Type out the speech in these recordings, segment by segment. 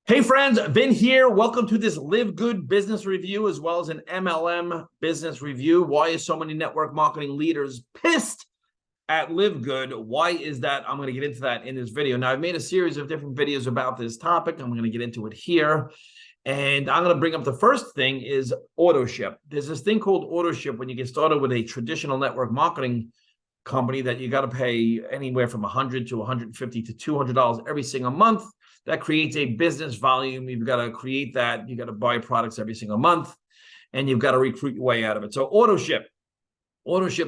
Hey friends, Vin here. Welcome to this LiveGood business review as well as an MLM business review. Why is so many network marketing leaders pissed at LiveGood? Why is that? I'm going to get into that in this video. Now, I've made a series of different videos about this topic. I'm going to get into it here. And I'm going to bring up the first thing is Autoship. There's this thing called Autoship when you get started with a traditional network marketing company that you got to pay anywhere from $100 to $150 to $200 every single month. That creates a business volume. You've got to create that. You got to buy products every single month, and you've got to recruit your way out of it. So Autoship,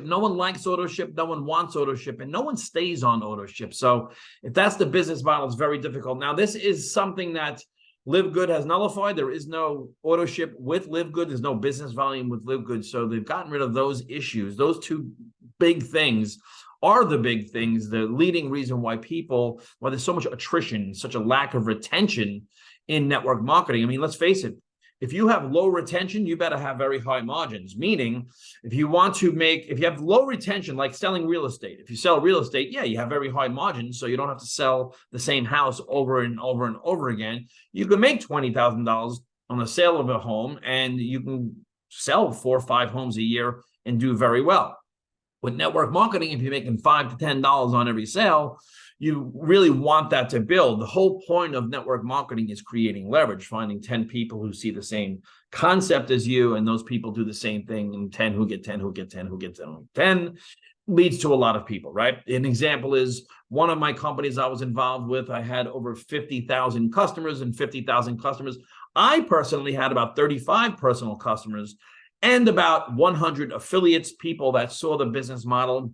no one likes Autoship, no one wants Autoship, and no one stays on Autoship. So if that's the business model, it's very difficult. Now, this is something that LiveGood has nullified. There is no Autoship with LiveGood. There's no business volume with LiveGood. So they've gotten rid of those issues. Those two big things are the big things, the leading reason why there's so much attrition, such a lack of retention in network marketing. I mean, let's face it, if you have low retention, you better have very high margins. Meaning, if you have low retention, like selling real estate, if you sell real estate, yeah, you have very high margins, so you don't have to sell the same house over and over and over again. You can make $20,000 on the sale of a home, and you can sell 4 or 5 homes a year and do very well. With network marketing, if you're making $5 to $10 on every sale, you really want that to build. The whole point of network marketing is creating leverage, finding 10 people who see the same concept as you, and those people do the same thing, and 10 who get 10, who get 10, who get 10, 10 leads to a lot of people, right? An example is one of my companies I was involved with, I had over 50,000 customers, and 50,000 customers. I personally had about 35 personal customers and about 100 affiliates, people that saw the business model.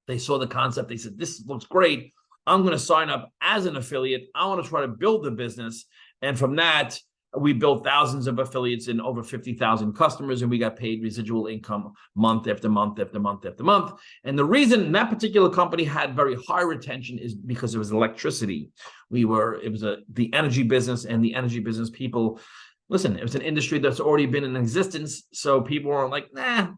They saw the concept. They said, this looks great. I'm going to sign up as an affiliate. I want to try to build the business. And from that, we built thousands of affiliates and over 50,000 customers, and we got paid residual income month after month after month after month. And the reason that particular company had very high retention is because it was electricity. It was the energy business, and the energy business people, listen, it was an industry that's already been in existence. So people were like, nah,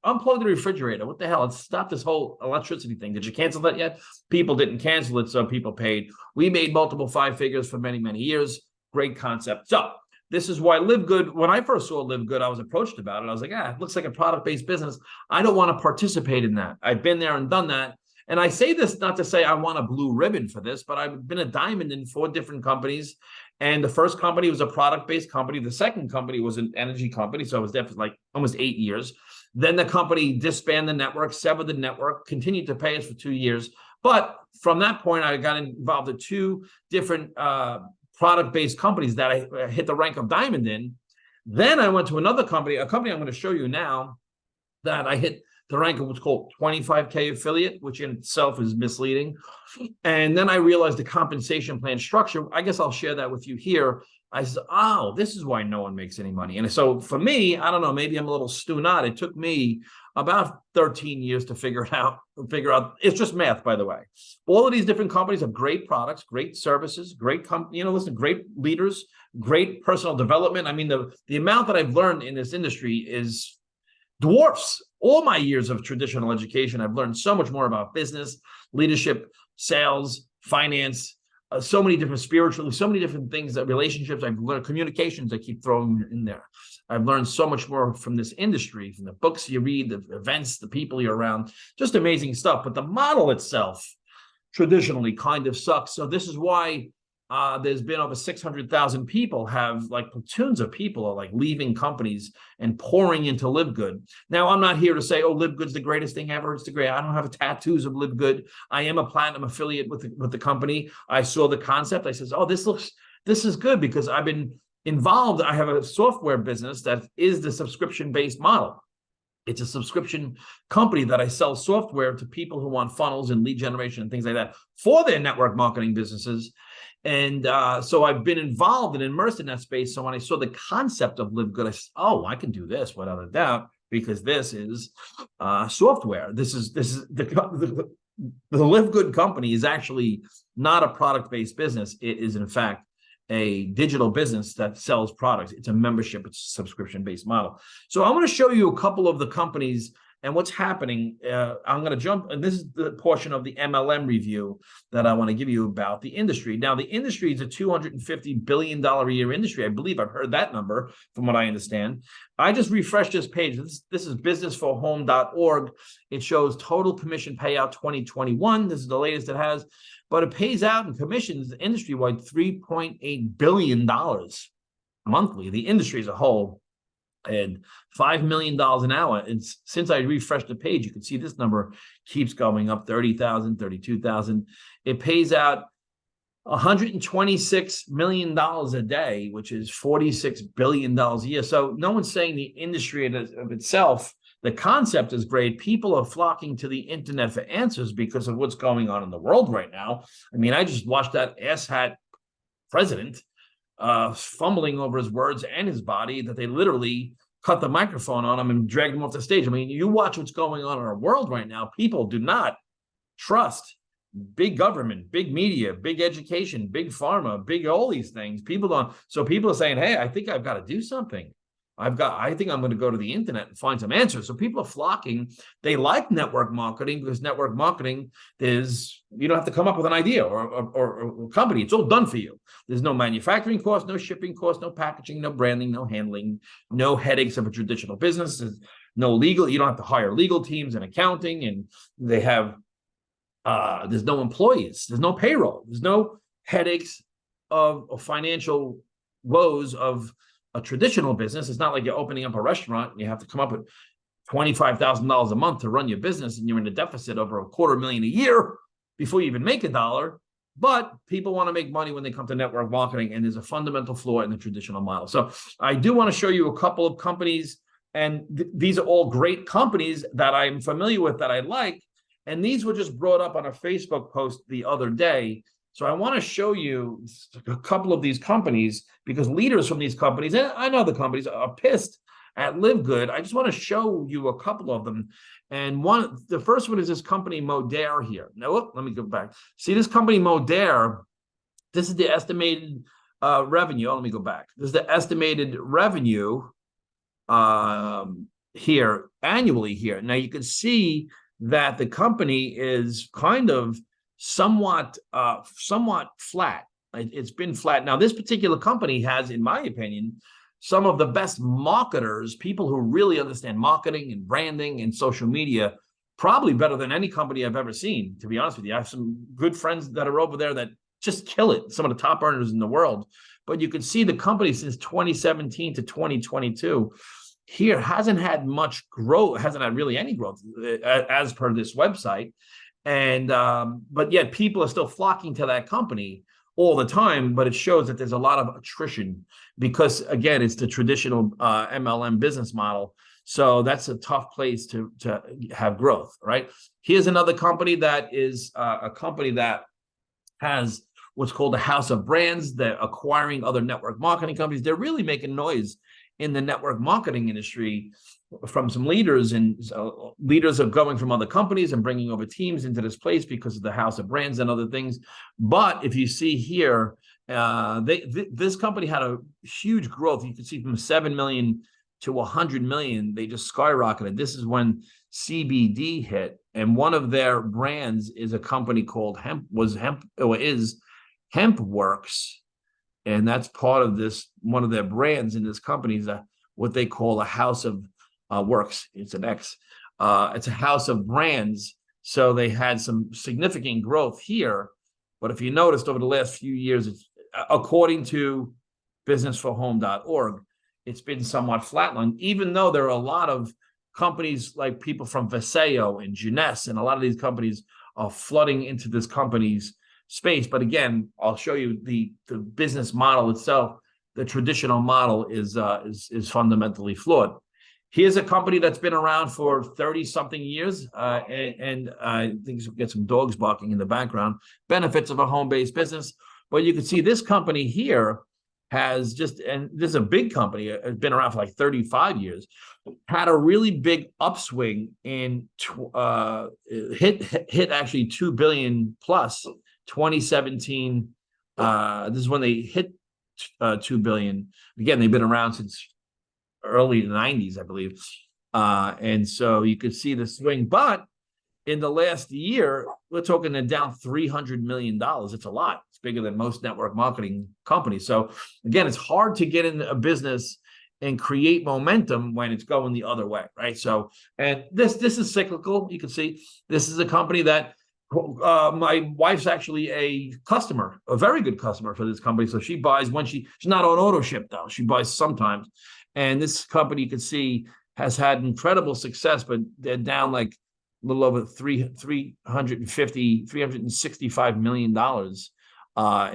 unplug the refrigerator. What the hell? Let's stop this whole electricity thing. Did you cancel that yet? People didn't cancel it, so people paid. We made multiple 5 figures for many, many years. Great concept. So this is why LiveGood, when I first saw LiveGood, I was approached about it. I was like, it looks like a product-based business. I don't want to participate in that. I've been there and done that. And I say this not to say I want a blue ribbon for this, but I've been a diamond in 4 different companies. And the first company was a product-based company. The second company was an energy company. So I was there for like almost 8 years. Then the company disbanded the network, severed the network, continued to pay us for 2 years. But from that point, I got involved in 2 different product-based companies that I hit the rank of diamond in. Then I went to another company, a company I'm going to show you now, that I hit the rank of what's called 25K affiliate, which in itself is misleading. And then I realized the compensation plan structure. I guess I'll share that with you here. I said, oh, this is why no one makes any money. And so for me, I don't know, maybe I'm a little stu-not. It took me about 13 years to figure out. It's just math, by the way. All of these different companies have great products, great services, great great leaders, great personal development. I mean, the amount that I've learned in this industry is dwarfs all my years of traditional education. I've learned so much more about business, leadership, sales, finance, so many different spiritually, so many different things, that relationships. I've learned communications. I keep throwing in there. I've learned so much more from this industry, from the books you read, the events, the people you're around, just amazing stuff. But the model itself traditionally kind of sucks. So this is why there's been over 600,000 people have, like, platoons of people are like leaving companies and pouring into LiveGood. Now, I'm not here to say, oh, LiveGood's the greatest thing ever. It's the great. I don't have tattoos of LiveGood. I am a platinum affiliate with the company. I saw the concept. I says, oh, this is good, because I've been involved. I have a software business that is the subscription-based model. It's a subscription company that I sell software to people who want funnels and lead generation and things like that for their network marketing businesses. And so I've been involved and immersed in that space. So when I saw the concept of LiveGood, I said, oh, I can do this without a doubt, because this is software. This is the LiveGood company is actually not a product-based business. It is, in fact, a digital business that sells products. It's a membership. It's a subscription-based model. So I want to show you a couple of the companies And what's happening, I'm going to jump, and this is the portion of the MLM review that I want to give you about the industry. Now, the industry is a $250 billion a year industry. I believe I've heard that number from what I understand. I just refreshed this page. This is businessforhome.org. It shows total commission payout 2021. This is the latest it has, but it pays out in commissions industry-wide $3.8 billion monthly, the industry as a whole, and $5 million an hour. And since I refreshed the page, you can see this number keeps going up, 30,000, 32,000. It pays out $126 million a day, which is $46 billion a year. So no one's saying the industry of itself, the concept is great. People are flocking to the internet for answers because of what's going on in the world right now. I mean, I just watched that asshat president fumbling over his words and his body, that they literally cut the microphone on him and dragged him off the stage. I mean, you watch what's going on in our world right now. People do not trust big government, big media, big education, big pharma, big all these things. People don't. So people are saying, hey, I think I've got to do something. I think I'm going to go to the internet and find some answers. So people are flocking. They like network marketing because network marketing is, you don't have to come up with an idea or a company. It's all done for you. There's no manufacturing cost, no shipping cost, no packaging, no branding, no handling, no headaches of a traditional business. There's no legal. You don't have to hire legal teams and accounting, and they have, there's no employees. There's no payroll. There's no headaches of financial woes of a traditional business. It's not like you're opening up a restaurant and you have to come up with $25,000 a month to run your business, and you're in a deficit over $250,000 a year before you even make $1. But people want to make money when they come to network marketing, and there's a fundamental flaw in the traditional model. So I do want to show you a couple of companies, and these are all great companies that I'm familiar with, that I like, and these were just brought up on a Facebook post the other day. So I want to show you a couple of these companies, because leaders from these companies, and I know the companies, are pissed at LiveGood. I just want to show you a couple of them. And the first one is this company Modere here. Now, let me go back. See this company Modere. This is the estimated revenue. Oh, let me go back. This is the estimated revenue here annually here. Now you can see that the company is kind of somewhat flat. It's been flat. Now, this particular company has, in my opinion, some of the best marketers, people who really understand marketing and branding and social media, probably better than any company I've ever seen, to be honest with you. I have some good friends that are over there that just kill it, some of the top earners in the world. But you can see the company since 2017 to 2022 here hasn't had much growth, hasn't had really any growth as per this website. And but yet people are still flocking to that company all the time. But it shows that there's a lot of attrition, because again, it's the traditional MLM business model. So that's a tough place to have growth, right? Here's another company that is a company that has what's called a house of brands. They're acquiring other network marketing companies. They're really making noise in the network marketing industry from some leaders, and leaders are going from other companies and bringing over teams into this place because of the house of brands and other things. But if you see here, this company had a huge growth. You can see from 7 million to 100 million, they just skyrocketed. This is when CBD hit, and one of their brands is a company called HempWorks. And that's part of this, one of their brands in this company is what they call a house of works. It's an X. It's a house of brands. So they had some significant growth here. But if you noticed over the last few years, it's, according to businessforhome.org, it's been somewhat flatlined, even though there are a lot of companies like people from Vaseo and Jeunesse, and a lot of these companies are flooding into this company's space. But again, I'll show you the business model itself. The traditional model is fundamentally flawed. Here's a company that's been around for 30-something years, and I think you'll get some dogs barking in the background. Benefits of a home-based business. But you can see this company here has just, and this is a big company, it's been around for like 35 years, had a really big upswing in, hit actually 2 billion plus 2017. This is when they hit 2 billion. Again, they've been around since early 90s, I believe. And so you could see the swing. But in the last year, we're talking they're down $300 million. It's a lot. It's bigger than most network marketing companies. So again, it's hard to get in a business and create momentum when it's going the other way, right? So, and this is cyclical. You can see this is a company that my wife's actually a customer, a very good customer for this company. So she buys when she's not on Autoship though. She buys sometimes. And this company you can see has had incredible success, but they're down like a little over $365 million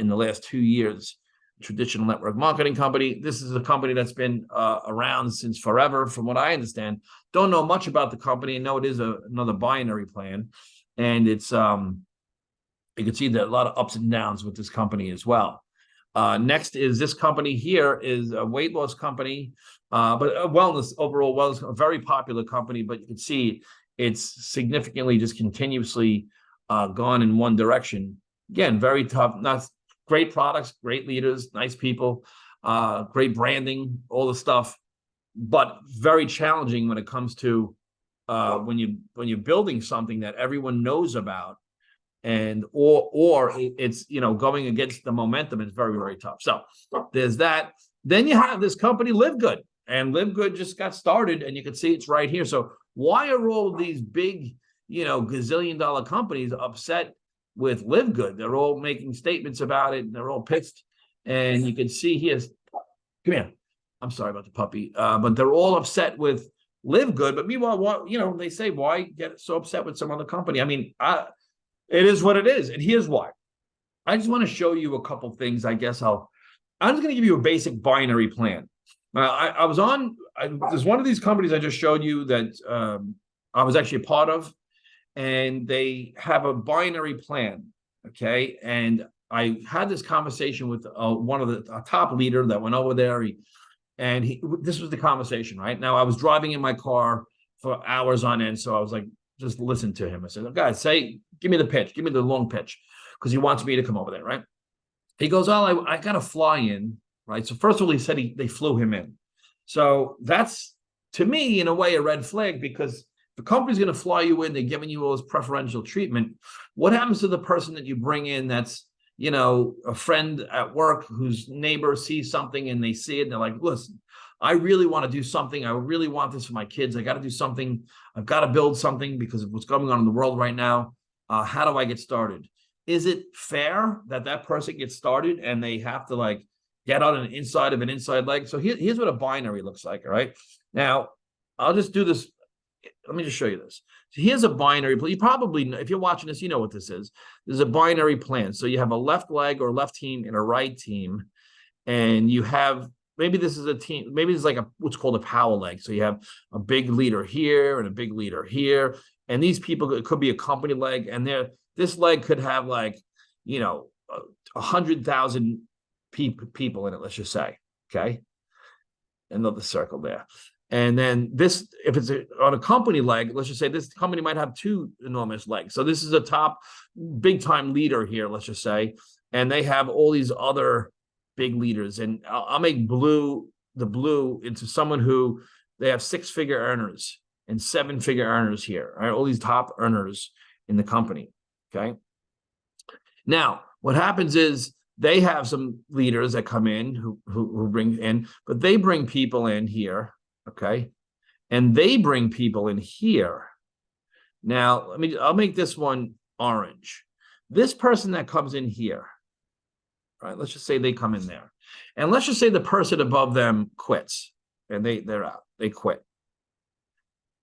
in the last 2 years. Traditional network marketing company. This is a company that's been around since forever, from what I understand. Don't know much about the company. I know it is another binary plan, and it's you can see that a lot of ups and downs with this company as well. Next is this company here is a weight loss company, but a wellness, overall wellness, a very popular company, but you can see it's significantly just continuously gone in one direction. Again, very tough, not great products, great leaders, nice people, great branding, all the stuff, but very challenging when it comes to when you're building something that everyone knows about, and or it's going against the momentum. It's very, very tough. So there's that. Then you have this company LiveGood, and LiveGood just got started, and you can see it's right here. So why are all of these big gazillion-dollar companies upset with LiveGood? They're all making statements about it, and they're all pissed. And you can see here, come here. I'm sorry about the puppy, but they're all upset with LiveGood. But meanwhile, they say, why get so upset with some other company? I mean, it is what it is, and here's why. I just want to show you a couple things. I guess I'm just going to give you a basic binary plan. There's one of these companies I just showed you that I was actually a part of, and they have a binary plan, okay? And I had this conversation with one of a top leader that went over there, this was the conversation, right? Now, I was driving in my car for hours on end, so I was like, just listen to him. I said, guys, give me the pitch, give me the long pitch, because he wants me to come over there, right? He goes, oh, I got to fly in, right? So first of all, he said they flew him in. So that's, to me, in a way, a red flag, because the company's going to fly you in, they're giving you all this preferential treatment. What happens to the person that you bring in that's, a friend at work whose neighbor sees something and they see it and they're like, listen, I really want to do something. I really want this for my kids. I got to do something. I've got to build something because of what's going on in the world right now. How do I get started? Is it fair that person gets started and they have to get on an inside of an inside leg? So here's what a binary looks like, all right? Now, I'll just do this. Let me just show you this. So here's a binary plan. You probably, if you're watching this, you know what this is. There's a binary plan. So you have a left leg or left team and a right team. And you have, maybe this is a team, maybe it's like what's called a power leg. So you have a big leader here and a big leader here. And these people, it could be a company leg. And this leg could have 100,000 people in it, let's just say, okay? Another circle there. And then this, if it's on a company leg, let's just say this company might have two enormous legs. So this is a top big time leader here, let's just say, and they have all these other big leaders. And I'll make the blue into someone who they have 6-figure earners and 7-figure earners here, right? All these top earners in the company, okay? Now, what happens is they have some leaders that come in who bring in, but they bring people in here, okay? And they bring people in here. Now, I'll make this one orange. This person that comes in here, right? Let's just say they come in there. And let's just say the person above them quits and they're out, they quit.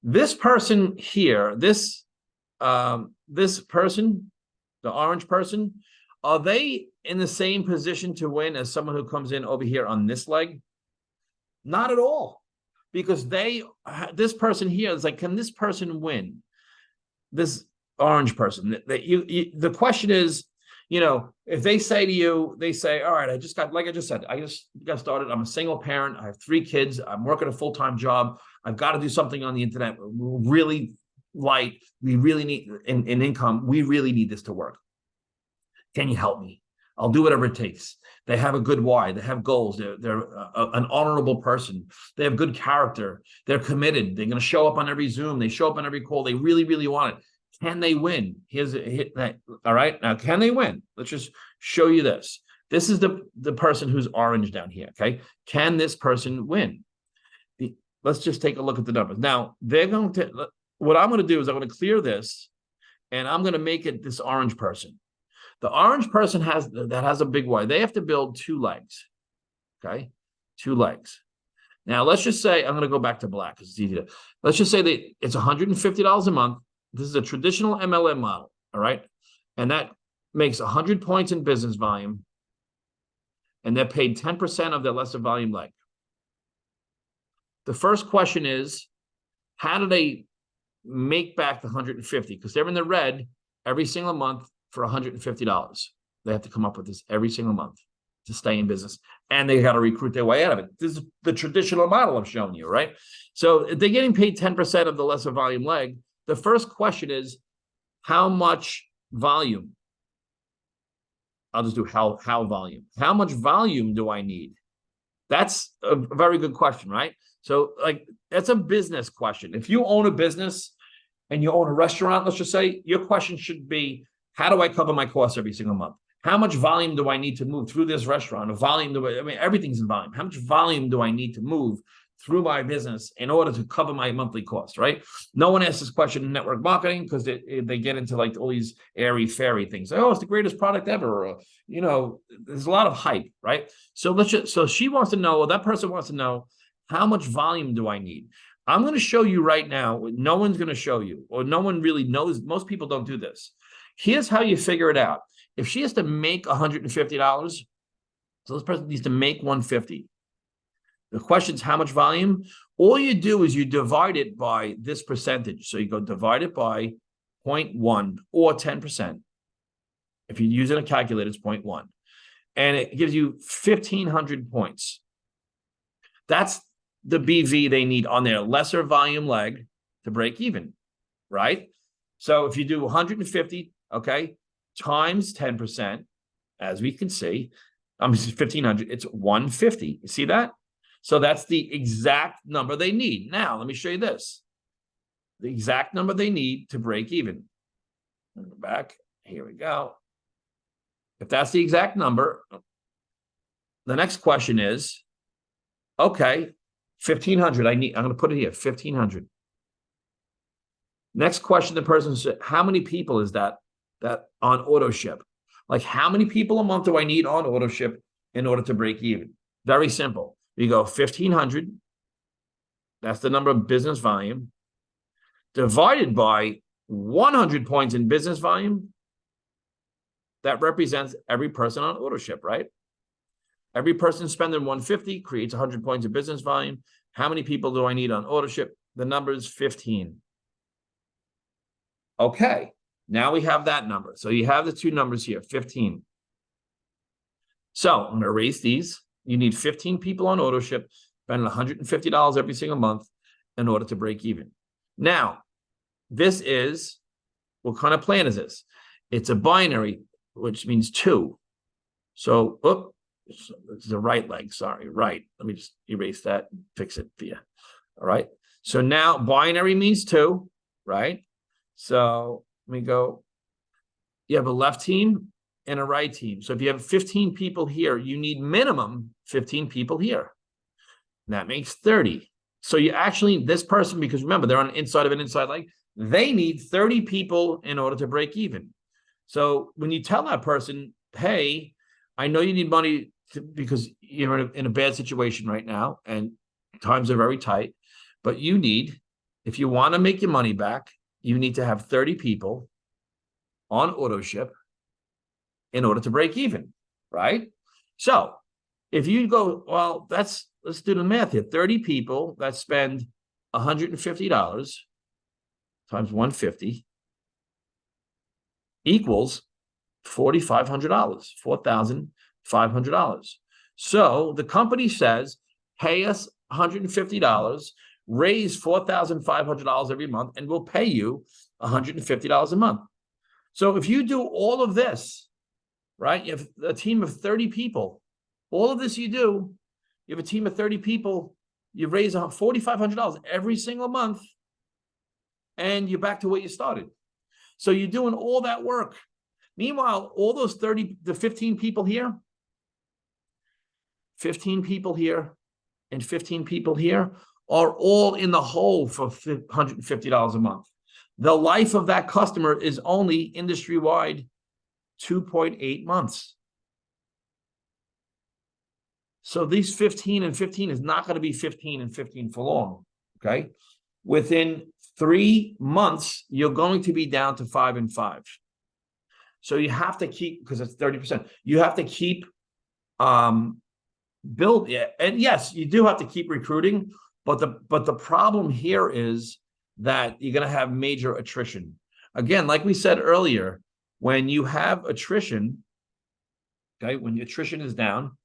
This person here, this person, the orange person, are they in the same position to win as someone who comes in over here on this leg? Not at all. Because this person here is like, can this person win? This orange person. The question is, if they say to you, they say, all right, I just got started. I'm a single parent. I have 3 kids. I'm working a full-time job. I've got to do something on the internet. We're really light. We really need an income. We really need this to work. Can you help me? I'll do whatever it takes. They have a good why. They have goals. They're an honorable person. They have good character. They're committed. They're going to show up on every Zoom. They show up on every call. They really, really want it. Can they win? Here's a hit. All right. Now, can they win? Let's just show you this. This is the person who's orange down here. Okay. Can this person win? Let's just take a look at the numbers. Now, they're going to, what I'm going to do is I'm going to clear this and I'm going to make it this orange person. The orange person has a big why. They have to build 2 legs. Okay. 2 legs. Now, let's just say, I'm going to go back to black because it's easier. Let's just say that it's $150 a month. This is a traditional MLM model. All right. And that makes 100 points in business volume. And they're paid 10% of their lesser volume leg. The first question is, how do they make back the 150? Because they're in the red every single month for $150. They have to come up with this every single month to stay in business. And they got to recruit their way out of it. This is the traditional model I'm showing you, right? So if they're getting paid 10% of the lesser volume leg, the first question is, how much volume? I'll just do how volume. How much volume do I need? That's a very good question, right? So like, that's a business question. If you own a business and you own a restaurant, let's just say, your question should be, how do I cover my costs every single month? How much volume do I need to move through this restaurant? Everything's in volume. How much volume do I need to move through my business in order to cover my monthly costs, right? No one asks this question in network marketing because they get into like all these airy-fairy things. Like, oh, it's the greatest product ever. Or, there's a lot of hype, right? So so she wants to know, or that person wants to know, how much volume do I need? I'm going to show you right now. No one's going to show you, or no one really knows. Most people don't do this. Here's how you figure it out. If she has to make $150, so this person needs to make $150. The question is how much volume? All you do is you divide it by this percentage. So you go divide it by 0.1 or 10%. If you're using a calculator, it's 0.1. And it gives you 1,500 points. That's the BV they need on their lesser volume leg to break even, right? So if you do 150, okay, times 10%, as we can see, 1,500, it's 150. You see that? So that's the exact number they need. Now, let me show you this. The exact number they need to break even. Go back. Here we go. If that's the exact number, the next question is, okay, 1,500. I'm going to put it here, 1,500. Next question, the person said, how many people is that on Autoship? Like, how many people a month do I need on Autoship in order to break even? Very simple. You go 1,500. That's the number of business volume divided by 100 points in business volume. That represents every person on Autoship, right? Every person spending 150 creates 100 points of business volume. How many people do I need on Autoship? The number is 15. Okay, now we have that number. So you have the 2 numbers here, 15. So I'm going to erase these. You need 15 people on Autoship, spending $150 every single month in order to break even. Now, this is, what kind of plan is this? It's a binary, which means 2. So, it's the right leg, sorry, right. Let me just erase that, fix it for you. All right. So now binary means 2, right? So let me go. You have a left team and a right team. So if you have 15 people here, you need minimum 15 people here. And that makes 30. So you actually, this person, because remember, they're on the inside of an inside leg, they need 30 people in order to break even. So when you tell that person, hey, I know you need money because you're in a bad situation right now and times are very tight, but you need, if you want to make your money back, you need to have 30 people on Autoship in order to break even, right? So if you go, well, let's do the math here. 30 people that spend $150 times 150 equals $4,500, $4,500. So the company says, pay us $150, raise $4,500 every month, and we'll pay you $150 a month. So if you do all of this, right? You have a team of 30 people. All of this you do, you have a team of 30 people, you raise $4,500 every single month, and you're back to what you started. So you're doing all that work. Meanwhile, all those 15 people here, 15 people here, and 15 people here are all in the hole for $150 a month. The life of that customer is only industry-wide 2.8 months. So these 15 and 15 is not going to be 15 and 15 for long, okay? Within 3 months, you're going to be down to 5 and 5. So you have to keep, because it's 30%, you have to keep build. Yeah, and yes, you do have to keep recruiting, but the problem here is that you're going to have major attrition. Again, like we said earlier, when you have attrition, okay, when attrition is down,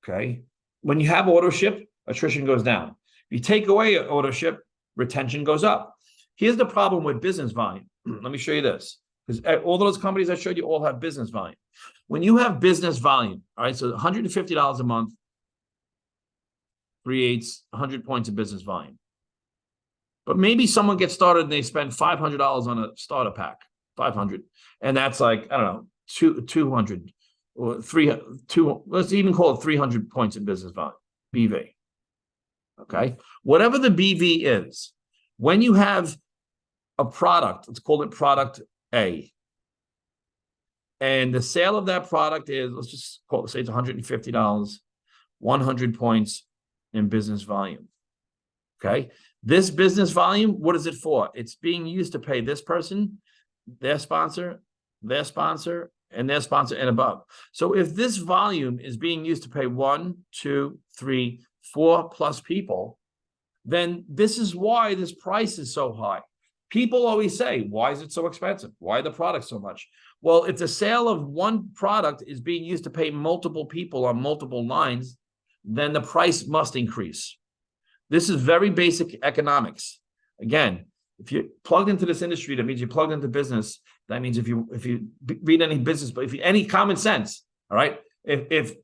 okay, when you have Autoship, attrition goes down. If you take away Autoship, retention goes up. Here's the problem with business volume. Let me show you this, because all those companies I showed you all have business volume. When you have business volume, all right, so $150 a month creates 100 points of business volume. But maybe someone gets started and they spend $500 on a starter pack, 500, and that's like, I don't know, 200 or 300, let's even call it 300 points in business volume, BV. Okay, whatever the BV is, when you have a product, let's call it product A, and the sale of that product is, let's just call it, say it's $150, 100 points in business volume. Okay, this business volume, what is it for? It's being used to pay this person, their sponsor, and their sponsor and above. So if this volume is being used to pay 1, 2, 3, 4 plus people, then this is why this price is so high. People always say, why is it so expensive? Why are the products so much? Well, if the sale of one product is being used to pay multiple people on multiple lines, then the price must increase. This is very basic economics. Again, if you're plugged into this industry, that means you're plugged into business. That means if you read any business, but if you any common sense, all right, if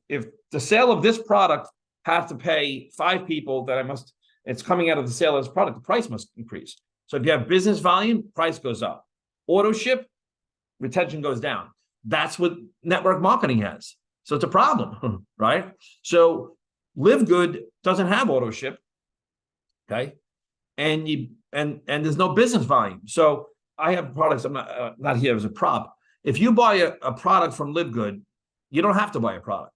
the sale of this product have to pay 5 people, that it's coming out of the sale of this product, the price must increase. So if you have business volume, price goes up. Autoship, retention goes down. That's what network marketing has. So it's a problem, right? So LiveGood doesn't have Autoship, okay, and there's no business volume. So I have products. I'm not here as a prop. If you buy a product from LiveGood, you don't have to buy a product.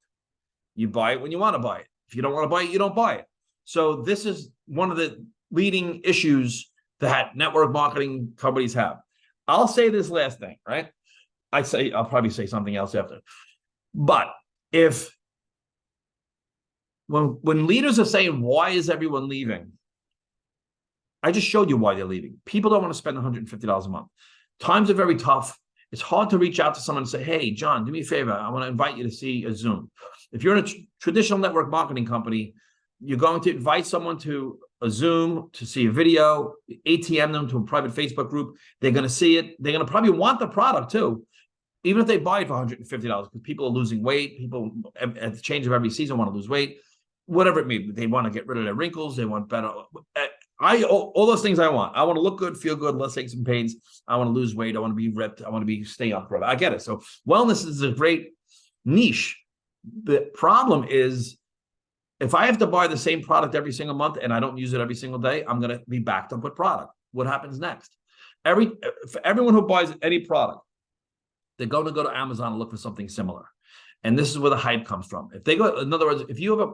You buy it when you want to buy it. If you don't want to buy it, you don't buy it. So this is one of the leading issues that network marketing companies have. I'll say this last thing, right? I'll probably say something else after. But when leaders are saying, why is everyone leaving? I just showed you why they're leaving. People don't want to spend $150 a month. Times are very tough. It's hard to reach out to someone and say, hey, John, do me a favor. I want to invite you to see a Zoom. If you're in a traditional network marketing company, you're going to invite someone to a Zoom to see a video, ATM them to a private Facebook group. They're going to see it. They're going to probably want the product too, even if they buy it for $150, because people are losing weight. People at the change of every season want to lose weight, whatever it may be. They want to get rid of their wrinkles. They want better. All those things I want. I want to look good, feel good, let's take some pains. I want to lose weight. I want to be ripped. I want to stay up. I get it. So wellness is a great niche. The problem is, if I have to buy the same product every single month and I don't use it every single day, I'm going to be backed up with product. What happens next? For everyone who buys any product, they're going to go to Amazon and look for something similar. And this is where the hype comes from. If they go, in other words, if you have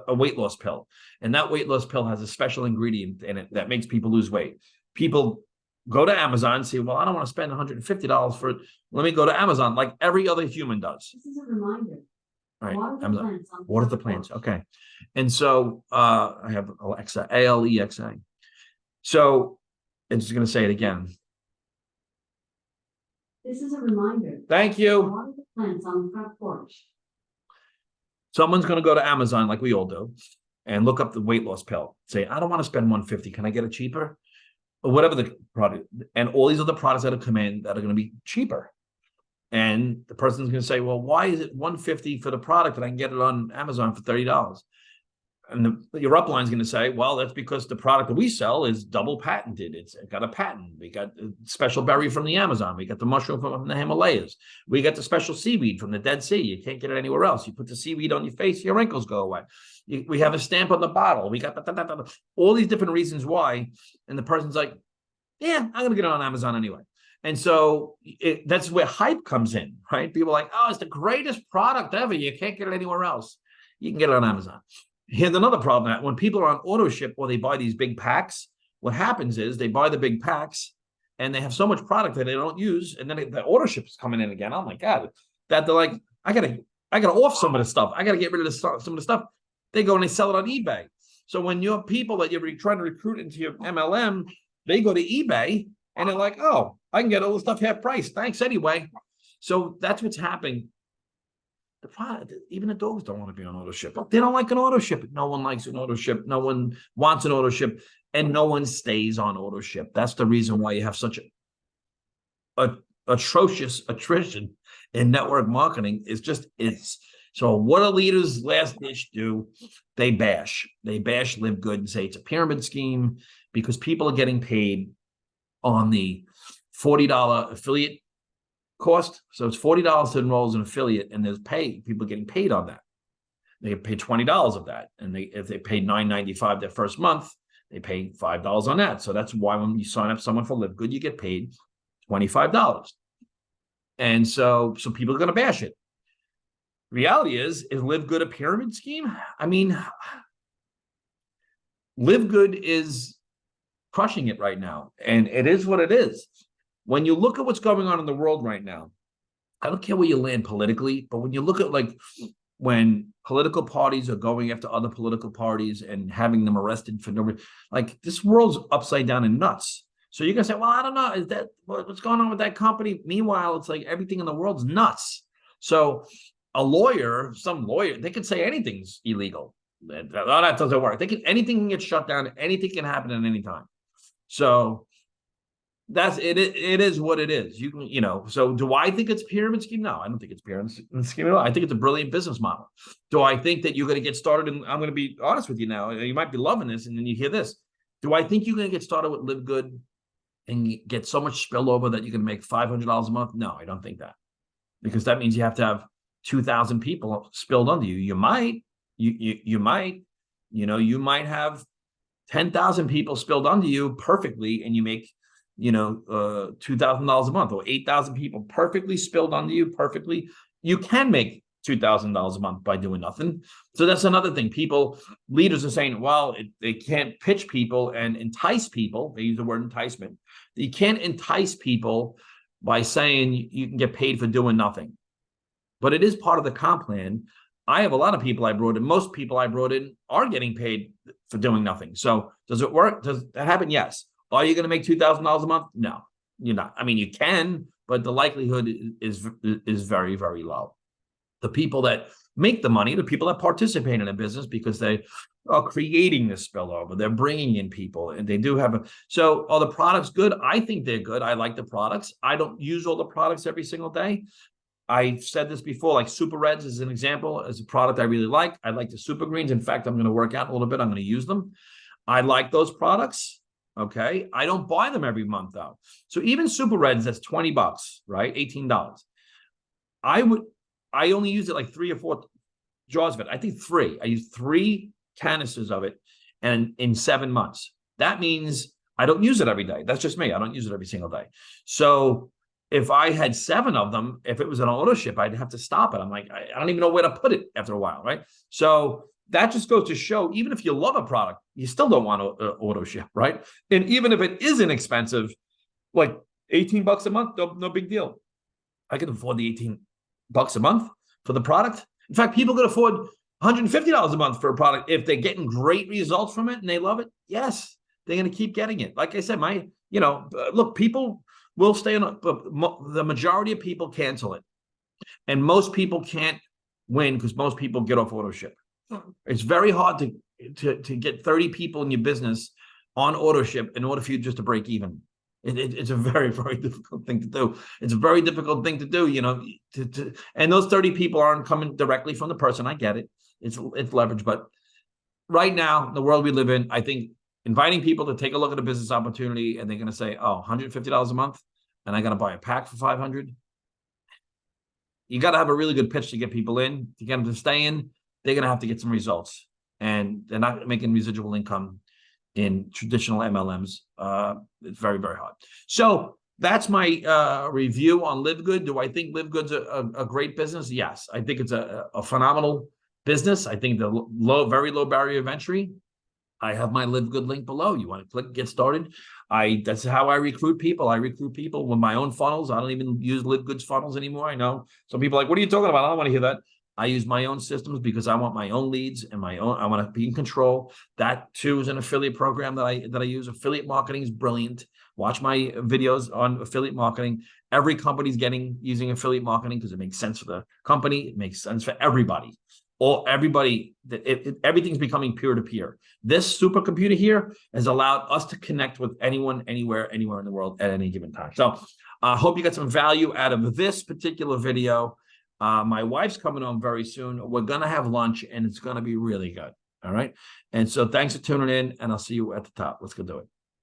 a weight loss pill, and that weight loss pill has a special ingredient in it that makes people lose weight, people go to Amazon and say, well, I don't want to spend $150 for it. Let me go to Amazon like every other human does. This is a reminder. All right, what are the plans? Okay. And so I have Alexa, ALEXA. So I'm just going to say it again. This is a reminder. Thank you. Water the plants on the front porch. Someone's going to go to Amazon like we all do and look up the weight loss pill. Say, I don't want to spend $150. Can I get it cheaper? Or whatever the product. And all these other products that have come in that are going to be cheaper. And the person's going to say, well, why is it $150 for the product and I can get it on Amazon for $30? And your upline is going to say, well, that's because the product that we sell is double patented. It's got a patent. We got a special berry from the Amazon. We got the mushroom from the Himalayas. We got the special seaweed from the Dead Sea. You can't get it anywhere else. You put the seaweed on your face, your wrinkles go away. We have a stamp on the bottle. We got all these different reasons why. And the person's like, yeah, I'm going to get it on Amazon anyway. And so that's where hype comes in, right? People are like, oh, it's the greatest product ever. You can't get it anywhere else. You can get it on Amazon. Here's another problem. That when people are on Autoship or they buy these big packs, what happens is they buy the big packs and they have so much product that they don't use. And then the Autoship is coming in again. Oh my God, that they're like, I gotta off some of the stuff. I gotta get rid of some of the stuff. They go and they sell it on eBay. So when your people that you're trying to recruit into your MLM, they go to eBay and they're like, oh, I can get all the stuff half price. Thanks anyway. So that's what's happening. The product, even the dogs don't want to be on Autoship. They don't like an Autoship. No one likes an Autoship. No one wants an Autoship, and no one stays on Autoship. That's the reason why you have such a atrocious attrition in network marketing. Is. So what do leaders last ditch do? They bash LiveGood and say it's a pyramid scheme because people are getting paid on the $40 affiliate cost. So it's $40 to enroll as an affiliate, and there's people getting paid on that. They get paid $20 of that. And if they paid $9.95 their first month, they pay $5 on that. So that's why when you sign up someone for LiveGood, you get paid $25. And so people are going to bash it. Reality is LiveGood a pyramid scheme? I mean, LiveGood is crushing it right now. And it is what it is. When you look at what's going on in the world right now, I don't care where you land politically, but when you look at when political parties are going after other political parties and having them arrested for no reason, this world's upside down and nuts. So you're going to say, well, I don't know. Is that what's going on with that company? Meanwhile, it's like everything in the world's nuts. So some lawyer, they could say anything's illegal. That doesn't work. Anything can get shut down. Anything can happen at any time. So that's it. It is what it is. So do I think it's a pyramid scheme? No, I don't think it's a pyramid scheme at all. I think it's a brilliant business model. Do I think that you're going to get started? And I'm going to be honest with you now. You might be loving this, and then you hear this. Do I think you're going to get started with LiveGood and get so much spillover that you can make $500 a month? No, I don't think that, because that means you have to have 2,000 people spilled under you. You might, you might have 10,000 people spilled under you perfectly, and you make $2,000 a month, or 8,000 people perfectly spilled onto you perfectly. You can make $2,000 a month by doing nothing. So that's another thing. Leaders are saying, well, they can't pitch people and entice people. They use the word enticement. You can't entice people by saying you can get paid for doing nothing. But it is part of the comp plan. I have a lot of people I brought in. Most people I brought in are getting paid for doing nothing. So does it work? Does that happen? Yes. Are you going to make $2,000 a month? No, you're not. I mean, you can, but the likelihood is very, very low. The people that make the money, the people that participate in a business because they are creating this spillover, they're bringing in people, and they do have so are the products good? I think they're good. I like the products. I don't use all the products every single day. I've said this before, like Super Reds is an example, as a product I really like. I like the Super Greens. In fact, I'm going to work out a little bit. I'm going to use them. I like those products. Okay. I don't buy them every month though. So even Super Reds, that's $20, right? $18. I only use it like 3 or 4 jars of it. I think 3. I use 3 canisters of it, and in 7 months. That means I don't use it every day. That's just me. I don't use it every single day. So if I had 7 of them, if it was an Autoship, I'd have to stop it. I'm like, I don't even know where to put it after a while, right? So that just goes to show, even if you love a product, you still don't want to Autoship, right? And even if it is inexpensive, like $18 a month, no big deal. I can afford the $18 a month for the product. In fact, people can afford $150 a month for a product if they're getting great results from it and they love it. Yes, they're going to keep getting it. Like I said, look, people will stay on, but the majority of people cancel it, and most people can't win because most people get off Autoship. It's very hard to get 30 people in your business on Autoship in order for you just to break even. It's a very, very difficult thing to do. It's a very difficult thing to do, you know, and those 30 people aren't coming directly from the person. I get it. It's leverage, but right now, the world we live in, I think inviting people to take a look at a business opportunity and they're going to say, oh, $150 a month, and I got to buy a pack for 500. You got to have a really good pitch to get people in, to get them to stay in. They're going to have to get some results, and they're not making residual income in traditional MLMs. It's very, very hard. So that's my review on LiveGood. Do I think LiveGood's a great business? Yes, I think it's a phenomenal business. I think the very low barrier of entry. I have my LiveGood link below. You want to click, get started. That's how I recruit people. I recruit people with my own funnels. I don't even use LiveGood's funnels anymore. I know some people are like, what are you talking about? I don't want to hear that. I use my own systems because I want my own leads and I want to be in control. That too is an affiliate program that I use. Affiliate marketing is brilliant. Watch my videos on affiliate marketing. Every company's using affiliate marketing because it makes sense for the company. It makes sense for everybody. Everything's becoming peer-to-peer. This supercomputer here has allowed us to connect with anyone, anywhere in the world at any given time. So I hope you got some value out of this particular video. My wife's coming home very soon. We're going to have lunch, and it's going to be really good. All right. And so thanks for tuning in, and I'll see you at the top. Let's go do it.